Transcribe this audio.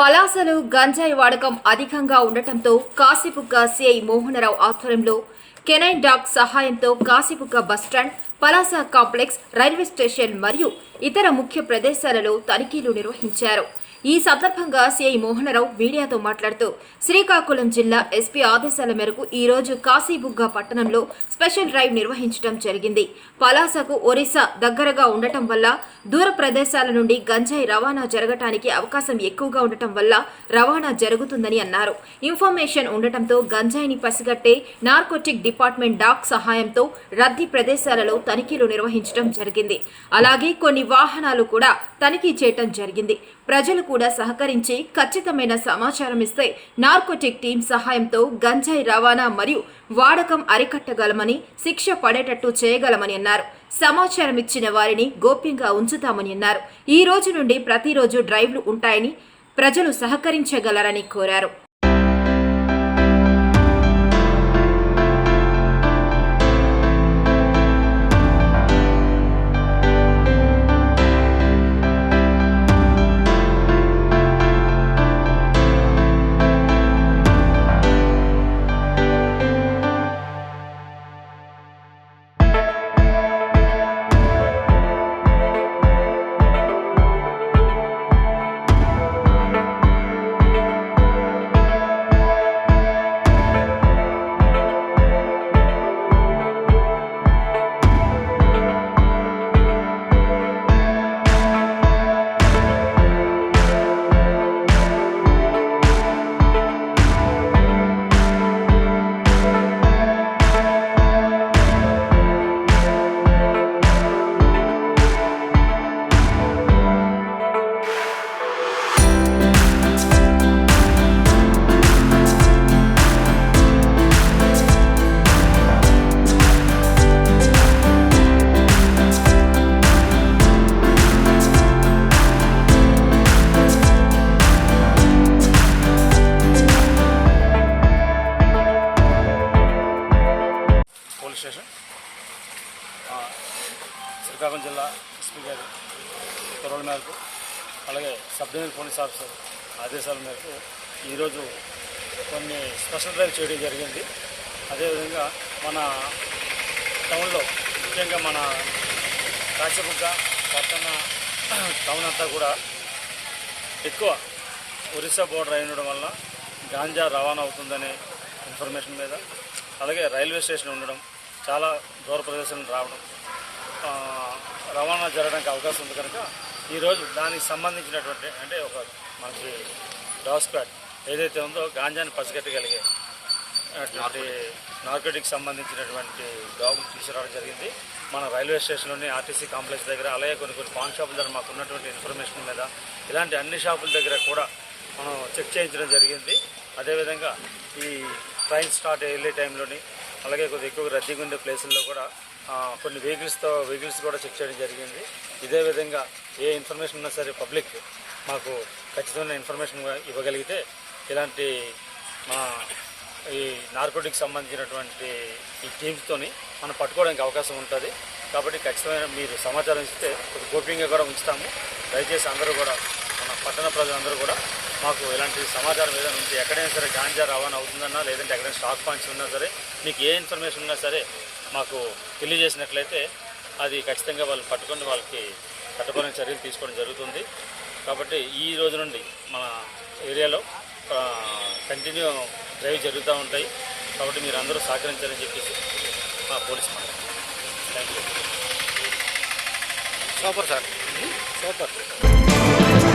పలాసలో గంజాయి వాడకం అధికంగా ఉండటంతో కాశీబుగ్గ సిఐ మోహనరావు ఆధ్వర్యంలో కెనైన్ డాగ్ సహాయంతో Kashibugga bus stand, Palasa complex, railway station మరియు ఇతర ముఖ్య ప్రదేశాలలో తనిఖీలు నిర్వహించారు. ఈ సందర్భంగా సిఐ మోహనరావు మీడియాతో మాట్లాడుతూ శ్రీకాకుళం జిల్లా ఎస్పీ ఆదేశాల మేరకు ఈ రోజు కాశీబుగ్గ పట్టణంలో స్పెషల్ డ్రైవ్ నిర్వహించడం జరిగింది. పలాసకు ఒరిస్సా దగ్గరగా ఉండటం వల్ల దూర ప్రదేశాల నుండి గంజాయి రవాణా జరగటానికి అవకాశం ఎక్కువగా ఉండటం వల్ల రవాణా జరుగుతుందని అన్నారు. ఇన్ఫర్మేషన్ ఉండటంతో గంజాయిని పసిగట్టే నార్కోటిక్ డిపార్ట్మెంట్ డాగ్ సహాయంతో రద్దీ ప్రదేశాలలో తనిఖీలు నిర్వహించడం జరిగింది. అలాగే కొన్ని వాహనాలు కూడా తనిఖీ చేయడం జరిగింది. ప్రజలు కూడా సహకరించి ఖచ్చితమైన సమాచారం ఇస్తే నార్కోటిక్ టీం సహాయంతో గంజాయి రవాణా మరియు వాడకం అరికట్టగలమని, శిక్ష పడేటట్టు చేయగలమని అన్నారు. సమాచారం ఇచ్చిన వారిని గోప్యంగా ఉంచుతామని అన్నారు. ఈ రోజు నుండి ప్రతిరోజు డ్రైవ్లు ఉంటాయని, ప్రజలు సహకరించగలరని కోరారు. స్టేషన్ శ్రీకాకుళం జిల్లా ఎస్పీ గారి ఉత్తర్వుల మేరకు, అలాగే సబ్ డివిజనల్ పోలీస్ ఆఫీసర్ ఆదేశాల మేరకు ఈరోజు కొన్ని స్పెషల్ డ్రైవ్ చేయడం జరిగింది. అదేవిధంగా మన టౌన్లో, ముఖ్యంగా మన కాశీబుగ్గ పట్టణ టౌన్ అంతా కూడా ఎక్కువ ఒరిస్సా బోర్డర్ అయి ఉండడం వల్ల గాంజా రవాణా అవుతుందనే ఇన్ఫర్మేషన్ మీద, అలాగే రైల్వే స్టేషన్ ఉండడం, చాలా దూర ప్రదేశం రావడం, రవాణా జరగడానికి అవకాశం ఉంది కనుక ఈరోజు దానికి సంబంధించినటువంటి, అంటే ఒక మనకి డాగ్ స్క్వాడ్ ఏదైతే ఉందో గాంజాని పసిగట్టగలిగే అటువంటి నార్కోటిక్స్ సంబంధించినటువంటి డాగ్ తీసుకురావడం జరిగింది. మన రైల్వే స్టేషన్లోని ఆర్టీసీ కాంప్లెక్స్ దగ్గర, అలాగే కొన్ని పాన్ షాపుల దగ్గర మాకు ఉన్నటువంటి ఇన్ఫర్మేషన్ మీద ఇలాంటి అన్ని షాపుల దగ్గర కూడా మనం చెక్ చేయించడం జరిగింది. అదేవిధంగా ఈ ట్రైన్ స్టార్ట్ అయ్యే టైంలోని, అలాగే కొద్దిగా ఎక్కువ రద్దీగా ఉండే ప్లేసుల్లో కూడా కొన్ని వెహికల్స్ కూడా చెక్ చేయడం జరిగింది. ఇదే విధంగా ఏ ఇన్ఫర్మేషన్ ఉన్నా సరే పబ్లిక్ మాకు ఖచ్చితమైన ఇన్ఫర్మేషన్ ఇవ్వగలిగితే ఇలాంటి మా ఈ నార్కోటిక్స్ సంబంధించినటువంటి ఈ టీమ్స్తోని మనం పట్టుకోవడానికి అవకాశం ఉంటుంది. కాబట్టి ఖచ్చితమైన మీరు సమాచారం ఇస్తే కొద్ది గోప్యంగా కూడా ఉంచుతాము. దయచేసి అందరూ కూడా, మన పట్టణ ప్రజలందరూ కూడా మాకు ఇలాంటి సమాచారం ఏదైనా ఉంటే, ఎక్కడైనా సరే గాంజా రవాణా అవుతుందన్నా, లేదంటే ఎక్కడైనా స్టాక్ పాయింట్స్ ఉన్నా సరే, మీకు ఏ ఇన్ఫర్మేషన్ ఉన్నా సరే మాకు తెలియజేసినట్లయితే అది ఖచ్చితంగా వాళ్ళు పట్టుకొని వాళ్ళకి చట్టపరమైన చర్యలు తీసుకోవడం జరుగుతుంది. కాబట్టి ఈ రోజు నుండి మన ఏరియాలో కంటిన్యూ డ్రైవ్ జరుగుతూ ఉంటాయి. కాబట్టి మీరు అందరూ సహకరించాలని చెప్పేసి మా పోలీస్ మాట. Thank you. Super sir, super.